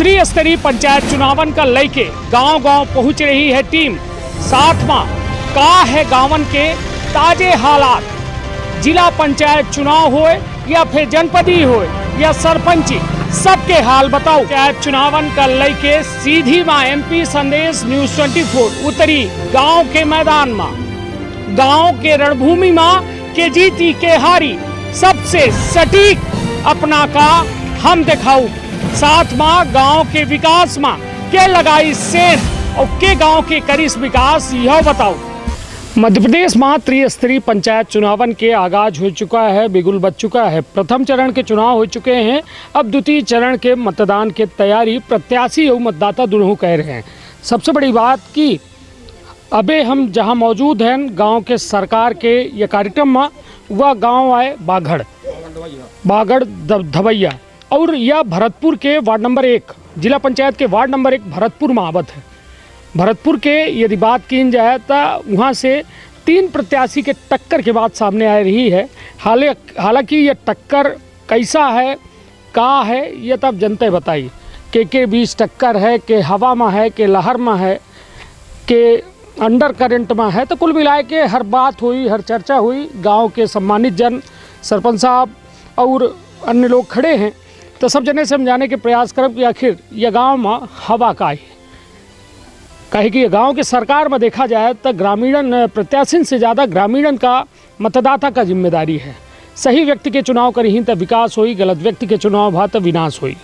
त्रिस्तरीय पंचायत चुनावन का लेके गांव गांव पहुंच रही है टीम। साथ में का है गांवन के ताजे हालात, जिला पंचायत चुनाव होए या फिर जनपदी होए या सरपंची, सबके हाल बताओ। पंचायत चुनावन का लेके सीधी माँ MP संदेश न्यूज़ 24 उतरी गांव के मैदान में, गांव के रणभूमि में के जीती के हारी सबसे सटीक अपना का हम दिखाऊ। साथ में गांव के विकास में के लगाई सेन और के गांव के करीस विकास यह बताओ। मध्य प्रदेश में त्रिस्तरीय पंचायत चुनावन के आगाज हो चुका है, बिगुल बज चुका है। प्रथम चरण के चुनाव हो चुके हैं, अब द्वितीय चरण के मतदान की तैयारी प्रत्याशी और मतदाता दोनों कह रहे हैं। सबसे बड़ी बात कि अबे हम जहां मौजूद हैं गांव के सरकार के ये कार्यक्रम में, वह गांव है बागड़ धवैया और यह भरतपुर के वार्ड नंबर 1 जिला पंचायत के वार्ड नंबर 1 भरतपुर में आवत है। भरतपुर के यदि बात की जाए तो वहाँ से 3 प्रत्याशी के टक्कर के बाद सामने आ रही है। हालांकि ये टक्कर कैसा है, का है, ये तब जनता बताई के बीच टक्कर है, के हवा में है, के लहर में है, के अंडर करंट में है। तो कुल मिला के हर बात हुई, हर चर्चा हुई। गांव के सम्मानित जन, सरपंच साहब और अन्य लोग खड़े हैं, तो सब जने समझाने के प्रयास करब कि आखिर यह गांव में हवा का है। कहे कि गांव के सरकार में देखा जाए तो ग्रामीण प्रत्याशी से ज़्यादा ग्रामीण का मतदाता का जिम्मेदारी है। सही व्यक्ति के चुनाव करी तो विकास हुई, गलत व्यक्ति के चुनाव भा तो विनाश हुई।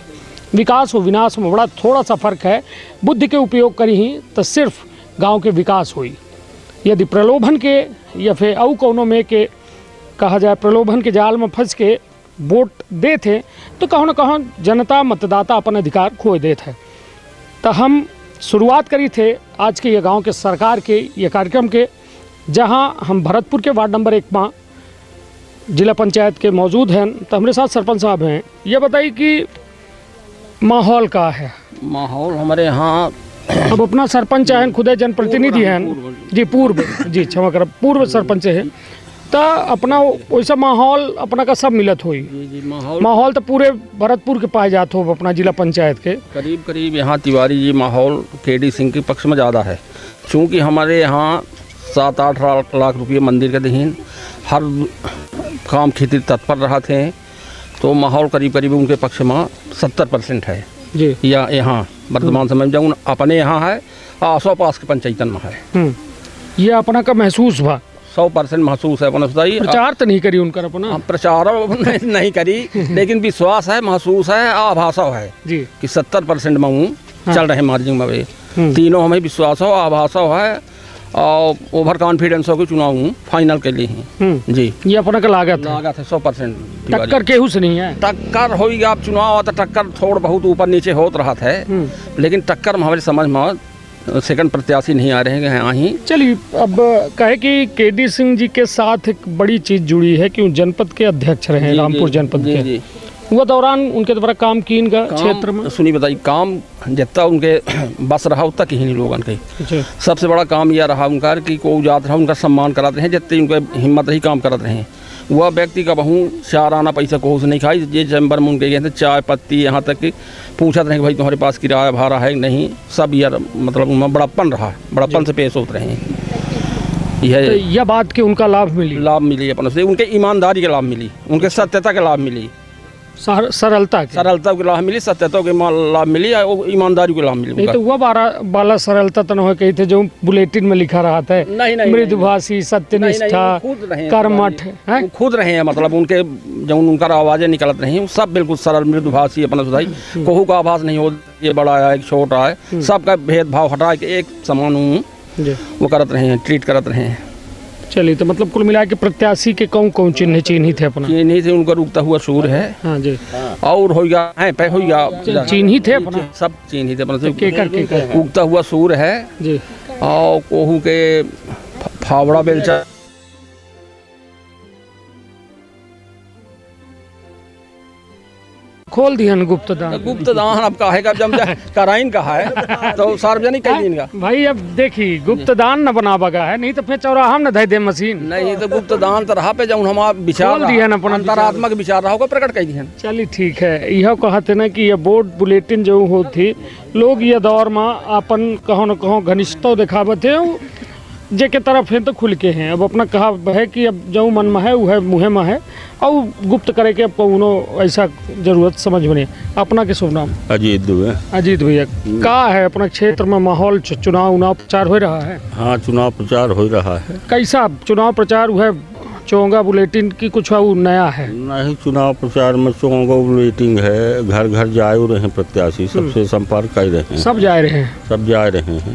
विकास और विनाश में बड़ा थोड़ा सा फर्क है। बुद्धि के उपयोग करी तो सिर्फ गांव के विकास हुई। यदि प्रलोभन के या फिर औ कोनों में के कहा जाए प्रलोभन के जाल में फंस के वोट दे थे तो कहो न कहो जनता मतदाता अपन अधिकार खो देते। तो हम शुरुआत करी थे आज के ये गांव के सरकार के ये कार्यक्रम के, जहां हम भरतपुर के वार्ड नंबर 1 में जिला पंचायत के मौजूद हैं। तो हमारे साथ सरपंच साहब हैं। ये बताइए कि माहौल का है। माहौल हमारे यहाँ अब अपना सरपंच हैं, खुद जनप्रतिनिधि हैं जी, पूर्व क्षमा कर पूर्व सरपंच है, तो अपना वैसा माहौल अपना का सब मिलत हुई। जी माहौल तो पूरे भरतपुर के पाए जाते हो अपना जिला पंचायत के करीब यहाँ तिवारी जी माहौल KD सिंह के पक्ष में ज़्यादा है। चूँकि हमारे यहाँ 7-8 लाख रुपये मंदिर के दहीन हर काम खेती तत्पर रहा थे, तो माहौल करीब उनके पक्ष में 70% है जी। या यहाँ वर्तमान समय में जब अपने यहाँ है आसो पास के पंचायतन में है। ये अपना का महसूस हुआ 100% महसूस है अपना। बताइए प्रचार तो नहीं करी उनका अपना, प्रचार नहीं करी लेकिन विश्वास है, महसूस है, आभासा है जी कि 70% में हूँ। चल रहे मार्जिंग में तीनों हमें विश्वास हो, आभासा है और ओवर कॉन्फिडेंस हो कि चुनाव हूँ फाइनल के लिए ही जी। ये अपना का लागत है 100%। टक्कर केहू से नहीं है। टक्कर होगी, आप चुनाव आता टक्कर थोड़ा बहुत ऊपर नीचे होत रहा है, लेकिन टक्कर में हमारे समझ में सेकंड प्रत्याशी नहीं आ रहे हैं यहाँ ही। चलिए, अब कहे कि KD सिंह जी के साथ एक बड़ी चीज़ जुड़ी है कि जनपद के अध्यक्ष रहे, रामपुर जनपद के। वह दौरान उनके द्वारा काम की इनका क्षेत्र में सुनी बताइए, काम जितना उनके बस रहा उतना कहीं नहीं लोगों के। सबसे बड़ा काम यह रहा उनका कि कोई जात रहा उनका सम्मान कराते हैं, जितने उनके हिम्मत रही काम कराते हैं। वह व्यक्ति का बहु 4 आना पैसा को से नहीं खाई। ये चैम्बर में उनके गए थे चाय पत्ती, यहाँ तक कि पूछा रहे कि भाई तुम्हारे पास किराया भाड़ा है नहीं, सब यार मतलब उनमें बड़ापन रहा, बड़ापन से पेश होते रहे। यह बात कि उनका लाभ मिली अपन से, उनके ईमानदारी के लाभ मिली, उनके सत्यता के लाभ मिली, सरलता के लाभ मिली, सत्यता के लाभ मिली और ईमानदारी के लाभ मिली। नहीं तो वह बाला सरलता तो नहीं कही थे जो बुलेटिन में लिखा रहा था, मृदुभाषी, सत्यनिष्ठा, कर्मठ खुद रहे हैं। मतलब उनके जब उनका आवाज़ें निकलत रही सब बिल्कुल सरल मृदुभाषी अपना सुधाई। कोहू का आभास नहीं हो ये बड़ा है छोटा है, सबका भेदभाव हटा के एक समान वो करत रहे हैं, ट्रीट करत रहे हैं। चलिए, तो मतलब कुल मिला के प्रत्याशी के कौन चिन्ह थे अपना? चिन्ह थे उनका उगता हुआ सूर्य है। हाँ जी। और हो गया है पे हो गया चिन्ह थे अपना, सब चिन्ह थे अपना। केकर उगता हुआ सूर्य है जी। और कोहू के फावड़ा बेलचा खोल दिया न गुप्त दान। गुप्त दान अब काहे का जब कराइन कहा है तो सार्वजनिक कर दिन का। भाई अब देखी गुप्त दान न बना बगा है, नहीं तो फिर चौराहा में धै दे मशीन। नहीं तो गुप्त दान तो रहा पे जब हम विचार खोल दिया न अपना अंतरात्मक विचार रहा होगा प्रकट कर दिया। चलिए ठीक है। यह कहते ना कि ये बोर्ड बुलेटिन जो होती लोग ये दौर में अपन कहो न कहो घनिष्ठता दिखावत है जे के तरफ है तो खुल के हैं। अब अपना कहा है कि अब जो मन में है वह मुँह में है और गुप्त करे के कौनो ऐसा जरूरत समझ में नहीं। अपना के शुभ नाम? अजीत दुबे। अजीत भैया, का है अपना क्षेत्र में माहौल चुनाव प्रचार हो रहा है? हाँ, चुनाव प्रचार हो रहा है। कैसा चुनाव प्रचार हुआ? चोंगा बुलेटिन की कुछ नया है? नहीं, चुनाव प्रचार में चोंगा बुलेटिन है, घर घर जा रहे हैं प्रत्याशी, सबसे संपर्क कर रहे हैं। सब जा रहे हैं? सब जा रहे हैं।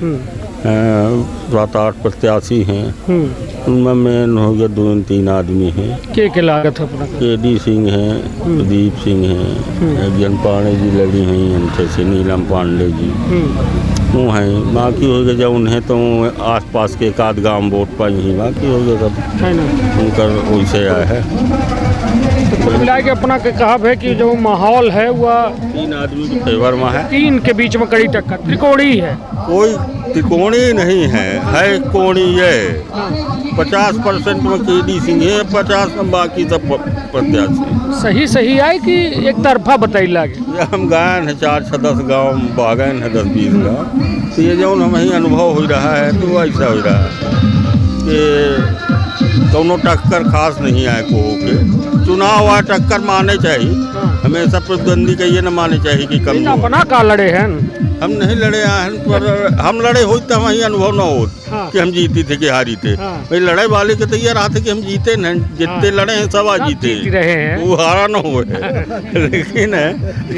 7-8 प्रत्याशी हैं, उनमें मेन हो गया 2-3 आदमी हैं। के लागत है अपना? KD सिंह हैं, प्रदीप सिंह हैं, ज्ञान पांडे जी लड़ी हैं, उनसे से नीलम पांडे जी वो हैं। बाकी हो गया जब उन्हें तो आसपास के एक आध गाँव वोट पाई ही, बाकी हो गया सब उनका वैसे आया है। तो कुल मिला के अपना के कहा है कि जो माहौल है वह 3 आदमी के फेवर में है। 3 के बीच में कड़ी टक्कर, त्रिकोणी है। कोई त्रिकोणी नहीं है कोणी है। 50% में KD सिंह है, 50 में बाकी सब प्रत्याशी। सही है कि एक तरफा बताई लागे? हम गायन है 4-10 गाँव बागन है 10-20 गाँव, तो ये जो हमें अनुभव हो रहा है तो ऐसा हो रहा है कि दोनों टक्कर खास नहीं आए को के चुनाव हुआ टक्कर माने चाहिए। हमेशा प्रतिद्वंदी का ये न माने चाहिए कि कम अपना का लड़े हैं। हम नहीं लड़े हैं, पर हम लड़े हो तो वही अनुभव न हो कि हम जीती थे कि हारी थे। भाई लड़ाई वाले के तो ये रहा था कि हम जीते न, जितने लड़े हैं सब आ जीते रहे हैं, वो हारा न हो। लेकिन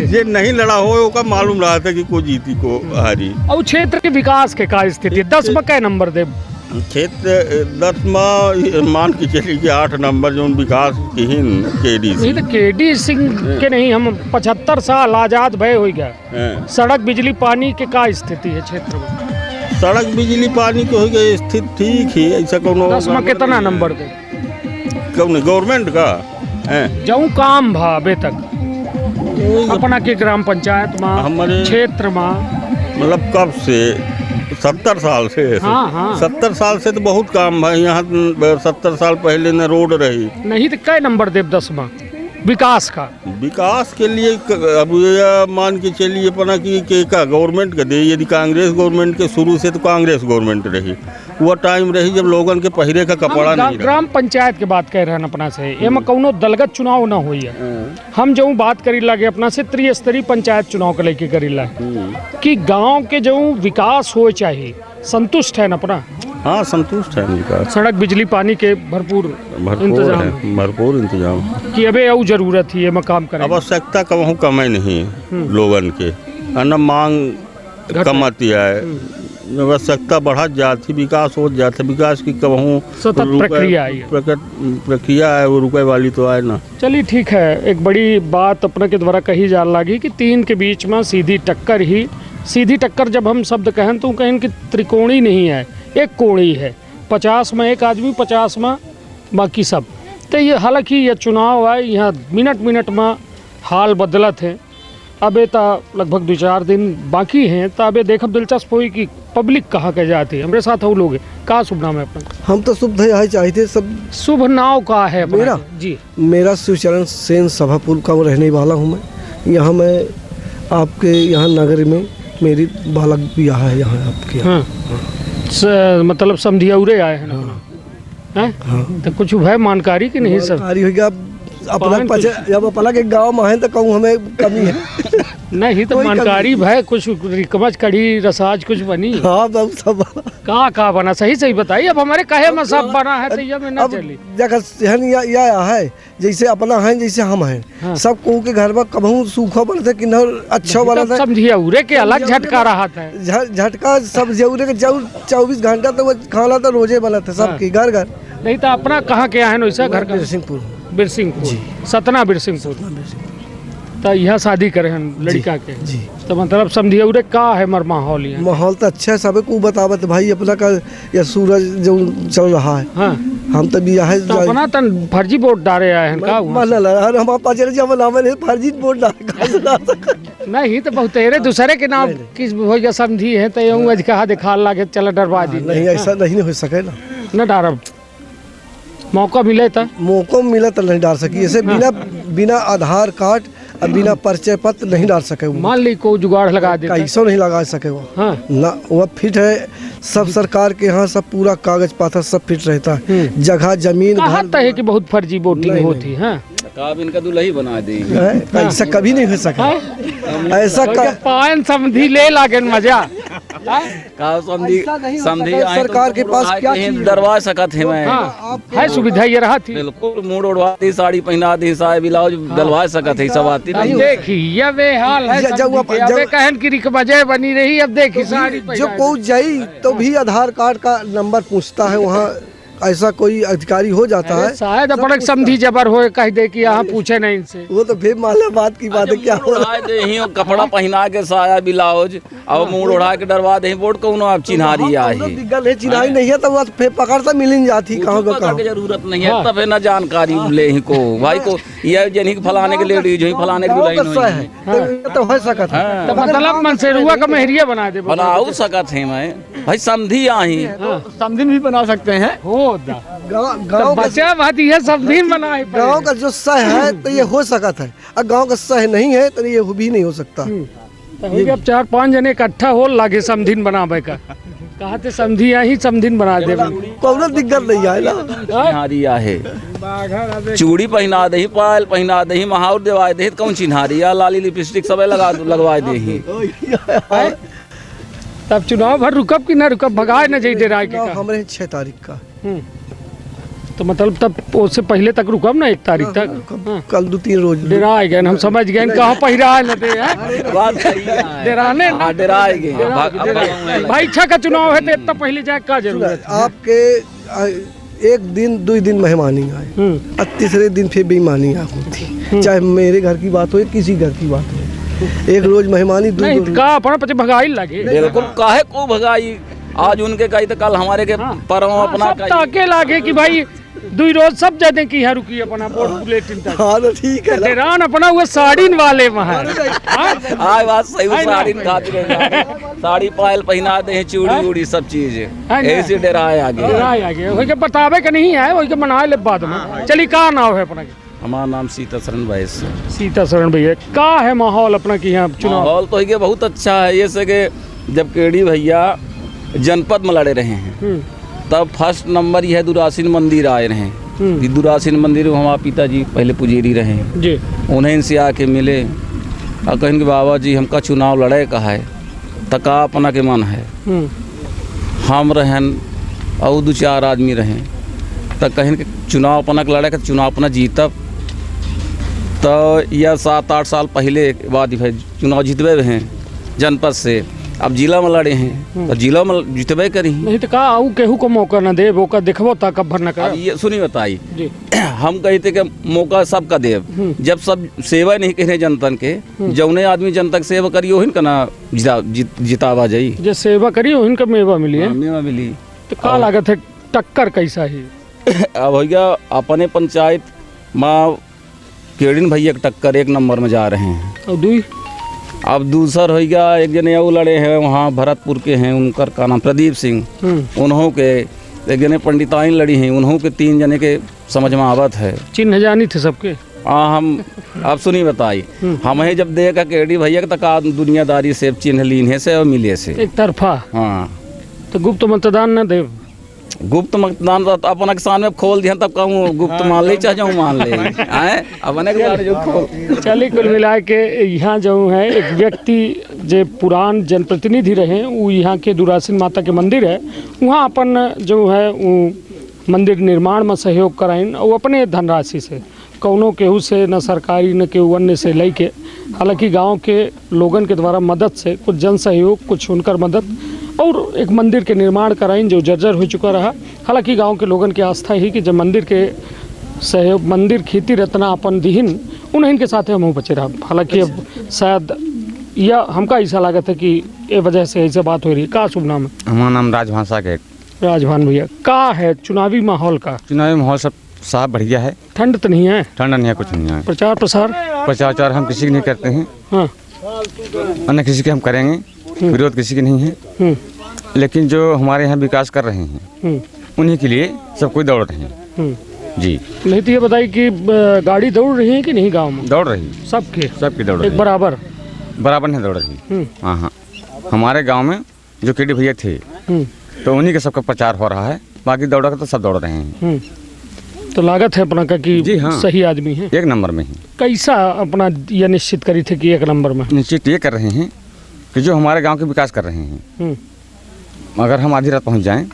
ये नहीं लड़ा हो का मालूम रहा था कि को जीती को हारी। और क्षेत्र के विकास के का स्थिति 10 में क्या नंबर दे? क्षेत्र 10 में मान के चलिए कि 8 नंबर जो विकास की KD नहीं तो KD सिंह के नहीं, हम 75 साल आजाद भय हो गया। सड़क बिजली पानी के का स्थिति है क्षेत्र में? सड़क बिजली पानी के हो गई स्थिति ठीक ही, ऐसा कोनो 10 में कितना नंबर दे? कौन गवर्नमेंट का जो काम भा अबे तक अपना के ग्राम पंचायत में हमारे क्षेत्र में, मतलब कब से 70 साल से? हाँ। 70 साल से तो बहुत काम है यहाँ। 70 साल पहले न रोड रही। नहीं तो कै नंबर दे 10 में विकास का? विकास के लिए अब मान के चलिए अपना कि का गवर्नमेंट का दे। यदि कांग्रेस गवर्नमेंट के शुरू से तो कांग्रेस गवर्नमेंट रही, वह टाइम रही जब लोगन के पहरे का कपड़ा नहीं रहा। ग्राम पंचायत के बात कह रहे हैं अपना से, एम कौनो दलगत चुनाव न हुई है। हम जो बात करी लागे अपना से त्रिस्तरीय पंचायत चुनाव के लेके करी ला कि गांव के जो विकास हो चाहिए, संतुष्ट है न अपना? हाँ, संतुष्ट है विकास। सड़क बिजली पानी के भरपूर इंतजाम कि अबे और जरूरत ही है काम करें। आवश्यकता कहूँ कम नहीं है लोगन के, न मांग कम आती है, आवश्यकता बढ़ा जाती, विकास हो जाता। विकास की कहूँ सतत प्रक्रिया है, वो रुपए वाली तो आए ना। चलिए ठीक है। एक बड़ी बात अपने के द्वारा कही जा लगी कि 3 के बीच में सीधी टक्कर ही। सीधी टक्कर जब हम शब्द कहें तो कहें कि त्रिकोणी नहीं है, एक कोणी है। 50 में एक आदमी, 50 में बाकी सब। तो ये हालांकि ये चुनाव है, यहाँ मिनट में हाल बदलत है। अबे तो लगभग 2-4 दिन बाकी हैं, तो अबे देखब दिलचस्प हुई कि पब्लिक कहाँ के जाती है। हमारे साथ वो लोग का शुभ नाम है अपना? हम तो शुभ यही चाहते सब। शुभ नाम का है मेरा? जी, मेरा शिवचरण सेन सभापुर का रहने वाला हूँ मैं। यहाँ मैं आपके यहाँ नगर में मेरी बालक ब्याह है यहाँ आपके। हाँ। मतलब समझियौरे आए हैं ना? हाँ। तो कुछ है मानकारी कि नहीं? सब हो गया अपना जब अपना के गाँव में है तो कहूँ हमें कमी है। नहीं तो मानकारी भाई कुछ रिकमच कड़ी रसाज कुछ बनी? हाँ, सब का बना सही बताइए। अब हमारे कहे में सब बना है तो ये में ना चली या है जैसे अपना है, जैसे हम हैं। हाँ। सब को के घर में कबहू सूखा बनता कि अच्छा बना था। समझियौरे के अलग झटका रहा था। झटका सब जरूर के 24 घंटा तो खाना तो रोजे बना था सबके घर घर। नहीं तो अपना कहाँ के है वैसा घर? बिरसिंहपुर जी, सतना बिरसिंहपुर। तो यहाँ शादी करे हैं लड़का के जी। तो मतलब समझिए का है मर माहौल? यहाँ माहौल तो अच्छा है, सब को बतावत भाई अपना का या सूरज जो चल रहा है। हाँ। हम तो बिया है तो अपना तन फर्जी वोट डाले आए हैं का मान ला हम आप पाँच जब नाम फर्जी वोट डाल नहीं तो बहुत तेरे दूसरे के नाम किस हो गया समझी है तो यूं आज कहा दिखा लागे चल डरवा दी नहीं ऐसा नहीं हो सके ना न डारब मौका मिले तो मौका मिला तो नहीं डाल सकी ऐसे बिना आधार कार्ड और बिना परिचय पत्र नहीं डाल सके वो। मान ली को जुगाड़ लगा दे कैसो नहीं लगा सके वो। हाँ ना वो फिट है सब सरकार के यहाँ सब पूरा कागज पत्र सब फिट रहता है जगह जमीन कहा घर है कि बहुत फर्जी वोटिंग नहीं, होती है काब इनका दुल्ही बना दी है, ऐसा कभी नहीं हो सका ऐसा पायन समझी ले लागे मजा का समझी समझी सरकार के पास क्या चीज़? दरवा सकत है मैं हाँ है सुविधा ये रहा थी बिल्कुल मुंह उड़वा दी साड़ी पहना दी साय ब्लाउज डलवा सकत है सब आती अब देखी ये बेहाल है अब कहन की रिकमजे बनी रही अब देखी सारी जो कोई जाई तो भी आधार कार्ड का नंबर पूछता है वहाँ ऐसा कोई अधिकारी हो जाता है शायद अपने समझी जबर हो कह दे कि यहाँ पूछे नहीं इनसे वो तो फिर माला बात की बात है क्या हो रहा है ही कपड़ा पहना के साया ब्लाउज और मुंह उड़ा के डरवा दे वोट को आप चिन्हारी आई दिग्गल है चिन्हाई नहीं है तो वो फिर पकड़ता मिल नहीं जाती कहाँ को कहाँ जरूरत नहीं है तब न जानकारी ले ही को भाई को यह जनी फलाने के लेडीज हुई फलाने के तो हो सकत है तो मतलब मनसेरुआ का मेहरिया बना दे बनाऊ सकत है मैं भाई समझी आई समझिन भी बना सकते हैं हो गाँव बचा बात ये समझिन बनाए गाँव का जो सह है तो ये हो सकता है और गाँव का सह नहीं है तो ये भी नहीं हो सकता अब 4-5 जने इकट्ठा हो लागे समझिन बनावे का कहा थे समझी ही समझिन बना दे कौन दिक्कत नहीं आए चिन्हारिया है चूड़ी पहना दही पायल पहना दही महावर देवा दही कौन चिन्हारिया लाली लिपस्टिक सब लगवा दही तब चुनाव भर रुकब कि न रुकब भगाए न जाइए राय के हमारे 6 तारीख का तो मतलब तब उससे पहले तक रुकब ना 1 तारीख तक कल 2-3 रोज डेरा आ गए हम समझ गए कहाँ पहिरा न दे डेराने भाई इच्छा का चुनाव है तो इतना पहले जाए का जरूरत आपके 1 दिन 2 दिन मेहमानी आए और तीसरे दिन फिर बेईमानी होती चाहे मेरे घर की बात हो या किसी घर की बात हो एक रोज मेहमानी नहीं का अपना पचे भगाई लगे बिल्कुल काहे को भगाई आज उनके कही तो कल हमारे के परम अपना ताके लागे कि भाई 2 रोज सब जाते कि यहाँ रुकी अपना बोर्ड बुलेटिन तक हाँ तो ठीक है डेरान अपना वो साड़ी वाले वहाँ आज बात सही साड़ी खातिर साड़ी पायल पहना दे चूड़ी उड़ी सब चीज ऐसे डेराए आगे बतावे का नहीं है वही के मना ले बाद में चली का नाव है अपना हमारा नाम सीता शरण भाई सीता शरण भैया का है माहौल अपना की यहाँ चुनाव माहौल तो ये बहुत अच्छा है ये से कि जब केडी भैया जनपद में लड़े रहे हैं तब फर्स्ट नंबर यह दुरासीन मंदिर आए रहे दुरासीन मंदिर में हमारे पिताजी पहले पुजेरी रहे जी उन्हें इनसे आके मिले और कहें कि बाबा जी हमका चुनाव लड़े का है तका अपना के मन है हम रहन और 2-4 आदमी रहें तो कहें कि चुनाव अपना के लड़े का चुनाव अपना जीतब तो यह 7-8 साल पहले के बाद ही चुनाव जीतबे हैं जनपद से अब जिला में लड़े हैं तो जिला में जीतबे करी नहीं तो कहा आऊ केहू को मौका न दे मौका देखबो ता कब न कर ये सुनी बताई हम कहते कि मौका सबका देव जब सब सेवा नहीं करे जनतन के जौने आदमी जनता की सेवा करियो हिन ना जितावा जाई जो सेवा करियो हिन का मेवा मिली है मेवा मिली तो का लागत है टक्कर कैसा ही अब भैया अपने पंचायत माँ केडिन भैया के टक्कर 1 नंबर में जा रहे हैं और 2 अब दूसर हो गया एक जने वो लड़े हैं वहाँ भरतपुर के हैं उनकर का नाम प्रदीप सिंह उन्हों के एक जने पंडिताइन लड़ी हैं उन्हों के 3 जने के समझ में आवत है चिन्ह जानी थे सबके हाँ हम अब सुनी बताई हमें जब देखा केडी भैया के तक दुनियादारी से चिन्ह लीन है से और मिले से एक तरफा हाँ तो गुप्त मतदान न दे गुप्त मतदान तो अपना किसान में खोल दिया तब कहूँ गुप्त मान ले चाहे जाऊँ मान ले अपने के चलिए कुल मिला के यहाँ जो है एक व्यक्ति जो पुरान जनप्रतिनिधि रहे वो यहाँ के दुरासीन माता के मंदिर है वहाँ अपन जो है वो मंदिर निर्माण में सहयोग कराइन और अपने धनराशि से कौनों केहू से न सरकारी न केहू अन्य से लेके हालांकि गांव के लोगन के द्वारा मदद से कुछ जन सहयोग कुछ उनकर मदद और एक मंदिर के निर्माण कराइन जो जर्जर हो चुका रहा। हालांकि गांव के लोगन की आस्था ही कि जब मंदिर के सहयोग मंदिर खेती रत्ना अपन दिहिन उन्हीं के साथ हम बचे रहा। हालांकि अब शायद यह हमका ऐसा लागत है कि ये वजह से ऐसे बात हो रही है। का शुभ नाम है? हमारा नाम राजभाषा के राजभान भैया, का है चुनावी माहौल का? चुनावी माहौल सब साफ बढ़िया है। ठंड तो नहीं है? ठंडा नहीं है, कुछ नहीं है। प्रचार प्रसार प्रचार हम किसी की नहीं करते हैं। हाँ। अन्य किसी के हम करेंगे, विरोध किसी की नहीं है। लेकिन जो हमारे यहाँ विकास कर रहे हैं उन्हीं के लिए सब कोई दौड़ रहे हैं जी। नहीं तो ये बताइए कि गाड़ी दौड़ रही है कि नहीं गांव में? दौड़ रही, सबकी दौड़ रही, एक बराबर नहीं दौड़ रही। हाँ, हमारे गांव में जो केडी भैया थे तो उन्हीं का सबका प्रचार हो रहा है, बाकी दौड़ा का तो सब दौड़ रहे हैं। तो लागत है अपना का कि जी हाँ, सही आदमी है, एक नंबर में ही। कैसा अपना यह निश्चित करी थे कि एक नंबर में? निश्चित ये कर रहे हैं कि जो हमारे गांव के विकास कर रहे हैं, अगर हम आधी रात पहुंच जाएं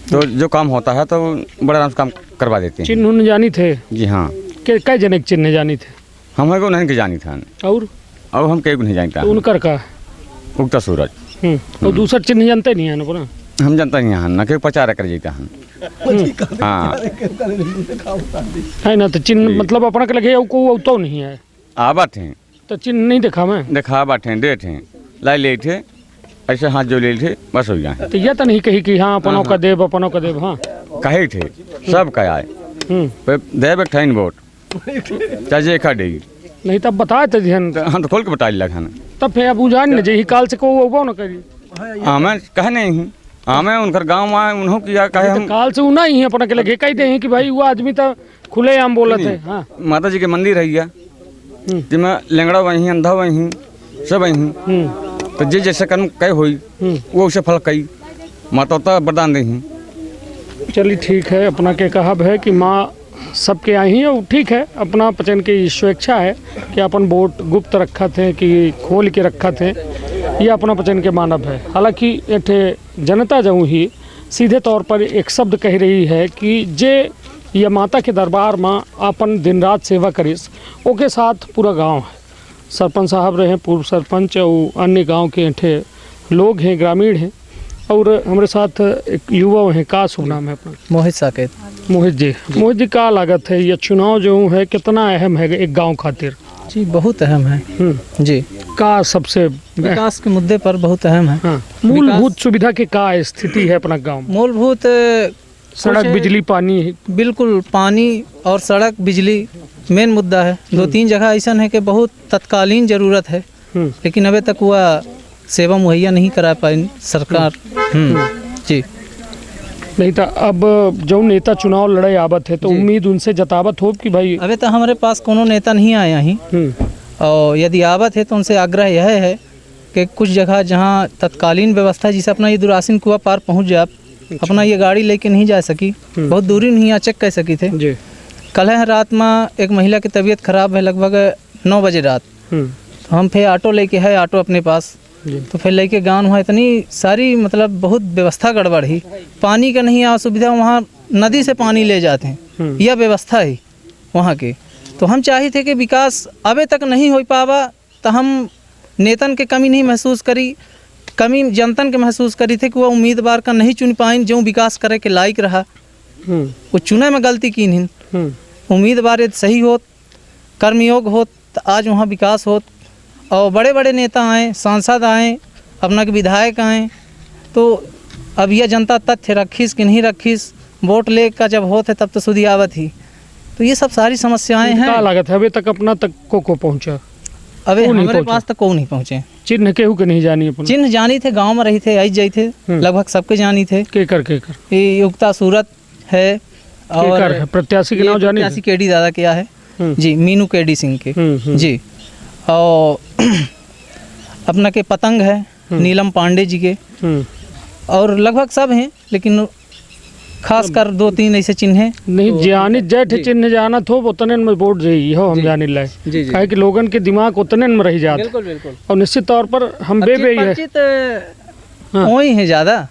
तो जो काम होता है तो बड़े आराम से काम करवा देते हैं। चिन्ह उन्हें जानी थे? जी हाँ। कई जने चिन्ह जानी थे? हमें को नहीं जानी था, और हम कई को नहीं जानता। तो उनकर का उगता सूरज। और दूसरा चिन्ह जानते नहीं है ना? हम जानते नहीं हैं ना, कि प्रचार कर जाता है। हाँ है ना, तो चिन्ह मतलब अपना के लगे को तो नहीं है। आवत हैं तो चिन्ह नहीं देखा मैं? देखा बैठे डेट हैं लाई ले थे, ऐसे हाथ जो ले थे बस हो जाए। तो यह तो नहीं कही कि हाँ अपनों का देव अपनों का देव। हाँ कहे थे सब कह आए देव एक ठाइन वोट चाहे खा देगी नहीं, तब बताए थे ध्यान। हम तो खोल के बता लिया खाना, तब फिर अब जान न जी काल से को वो न करी। हमें कहे नहीं, हमें उनकर गाँव आए उन्हों किया कहे हम काल से उना ही अपना के लगे कह दे कि भाई वो आदमी तो खुले आम बोला थे। हाँ माता जी के मंदिर है गया जिसमें लेंगड़ा वहीं अंधा वहीं सब वहीं, तो जे जैसे कर्म कई हुई वो उसे फल कई माता तो वरदान दही। चलिए ठीक है, अपना के कहब है कि माँ सबके आई ही और ठीक है, अपना पचन की स्वेच्छा है कि अपन वोट गुप्त रखा थे कि खोल के रखा थे, ये अपना पचन के मानव है। हालांकि एठे जनता जो ही सीधे तौर पर एक शब्द कह रही है कि जे ये माता के दरबार में अपन दिन रात सेवा करिस, ओके साथ पूरा गांव है। सरपंच साहब रहे, पूर्व सरपंच और अन्य गांव के एठे लोग हैं, ग्रामीण हैं, और हमारे साथ एक युवा हैं। का शुभ नाम है अपना? मोहित साकेत। मोहित जी का लागत है ये चुनाव जो है कितना अहम है एक गांव खातिर? जी बहुत अहम है जी। का सबसे विकास के मुद्दे पर बहुत अहम है। हाँ। मूलभूत सुविधा की का स्थिति है अपना गांव? मूलभूत सड़क बिजली पानी? बिल्कुल, पानी और सड़क बिजली मेन मुद्दा है। 2-3 जगह ऐसा है कि बहुत तत्कालीन जरूरत है, लेकिन अभी तक वह सेवा मुहैया नहीं करा पाई सरकार। जी नहीं तो अब जो नेता चुनाव लड़े आवत है तो उम्मीद उनसे जतावत हो कि भाई? अभी तक हमारे पास कोनो नेता नहीं आया ही, और यदि आवत है तो उनसे आग्रह यह है कि कुछ जगह जहाँ तत्कालीन व्यवस्था, जिसे अपना ये दुरासिन कुआ पार पहुँच जाए, अपना ये गाड़ी लेके नहीं जा सकी, बहुत दूरी नहीं आ चेक कर सकी थे जी। कल है रात में एक महिला की तबीयत खराब है, लगभग 9 बजे रात, तो हम फिर ऑटो लेके है, ऑटो अपने पास, तो फिर लेके गाँव वहाँ इतनी सारी मतलब बहुत व्यवस्था गड़बड़ ही, पानी का नहीं आ सुविधा, वहाँ नदी से पानी ले जाते हैं, यह व्यवस्था है वहाँ की। तो हम चाहे थे कि विकास अभी तक नहीं हो पावा, तो हम नेतन के कमी नहीं महसूस करी, कमी जनतन के महसूस करी थे कि वह उम्मीदवार का नहीं चुन पाइन जो विकास करे के लायक रहा, वो चुने में गलती की नहीं। उम्मीदवार यदि सही होत, कर्मयोग होत, तो आज वहाँ विकास होत, और बड़े बड़े नेता आए, सांसद आए, अपना के विधायक आए, तो अब यह जनता तथ्य रखीस कि नहीं रखीस, वोट ले का जब होते तब तो सुधी आवत ही। तो ये सब सारी समस्याएं हैं। क्या लागत है अभी तक अपना तक को पहुँचा? अबे हमारे पास तक को नहीं पहुँचे। चिन्ह केहू के नहीं जानी? चिन्ह जानी थे, गांव में रही थे, आई जाई थे, लगभग सबके जानी थे। केकर ये युक्ता सूरत है, और प्रत्याशी के नाम जानी? प्रत्याशी केडी दादा क्या है जी, मीनू केडी सिंह के जी, और अपना के पतंग है नीलम पांडे जी के, और लगभग सब हैं, लेकिन खास कर 2-3 ऐसे चिन्ह हैं। नहीं जानी जेठ चिन्ह जाना थो उतने में वोट जाइए हो, हम जाने लाए काहे कि लोगन के दिमाग उतने में रही जाते। बिल्कुल। और निश्चित तौर पर हम बे है वही है ज़्यादा,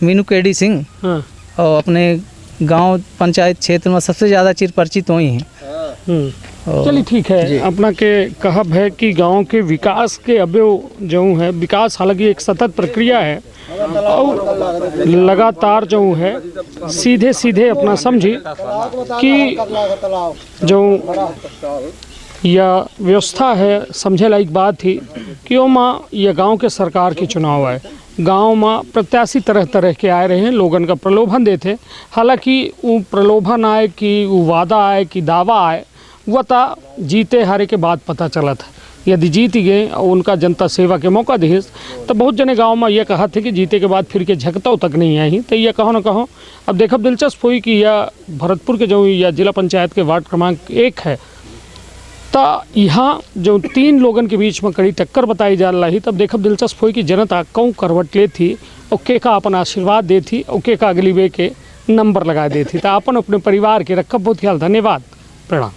मीनू केडी सिंह, और अपने गांव पंचायत क्षेत्र में सबसे ज़्यादा चिर परिचित वही हैं। चलिए ठीक है, अपना के कहब है कि गांव के विकास के अबे जो है विकास हालांकि एक सतत प्रक्रिया है, और लगातार जो है सीधे अपना समझी कि जो यह व्यवस्था है समझे लायक बात थी कि ओ माँ यह गांव के सरकार के चुनाव है। गांव में प्रत्याशी तरह तरह के आए रहे हैं, लोगन का प्रलोभन देते। हालांकि वो प्रलोभन आए कि वो वादा आए कि दावा आए, वह तो जीते हारे के बाद पता चला था। यदि जीत गए और उनका जनता सेवा के मौका दिए तो बहुत जने गांव में यह कहा थे कि जीते के बाद फिर के झकताओ तक नहीं आई। तो यह कहो न कहो अब देखब दिलचस्प हुई कि यह भरतपुर के जो या जिला पंचायत के वार्ड क्रमांक 1 है, तो यहाँ जो 3 लोगन के बीच में कड़ी टक्कर बताई जा रही। तब देखब दिलचस्प हुई कि जनता कौन करवट ले थी और के का अपन आशीर्वाद दे थी और के का अगली वे के नंबर लगा दे थी। तो अपन अपने परिवार के रखब बहुत ख्याल। धन्यवाद, प्रणाम।